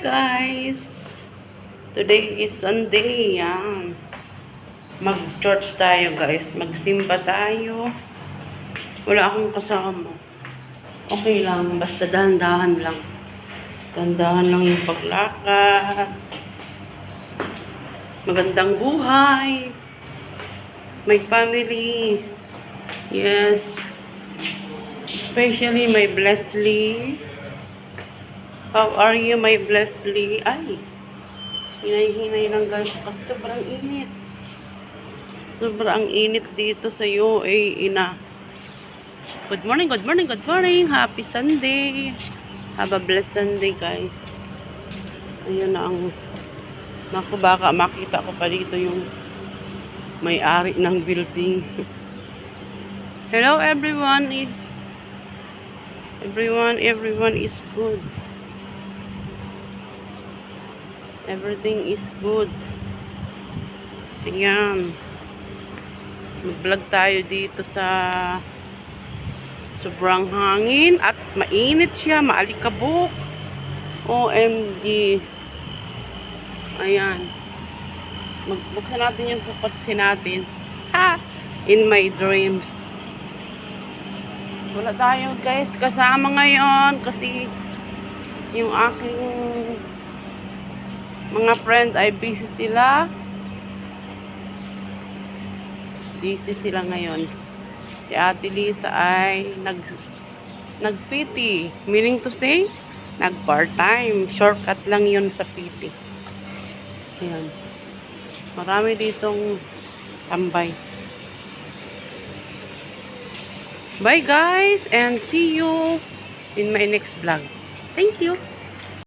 guys! Today is Sunday. Yan. Mag-church tayo guys. Magsimba tayo. Wala akong kasama. Okay lang. Basta dahan-dahan lang. Dahan-dahan lang yung paglakad. Magandang buhay. My family. Yes. Especially my Bleslie. How are you, my Bleslie? Ay, hinay-hinay lang guys kasi sobrang init. Sobrang init dito sa UAE. Good morning, good morning, good morning. Happy Sunday. Have a blessed Sunday, guys. Ayun na ang... Naku, baka makita ko pa dito yung may-ari ng building. Hello, everyone. Everyone is good. Everything is good. Ayan. Mag-vlog tayo dito sa sobrang hangin at mainit siya, maalikabok. OMG. Ayan. Magbuksan natin yung sapatsi natin. Ha! In my dreams. Wala tayo guys kasama ngayon kasi yung aking mga friend ay busy sila. Busy sila ngayon. Si Ate Lisa ay nag-PT. Meaning to say, nag-part-time. Shortcut lang yun sa PT. Ayan. Marami ditong tambay. Bye guys and see you in my next vlog. Thank you.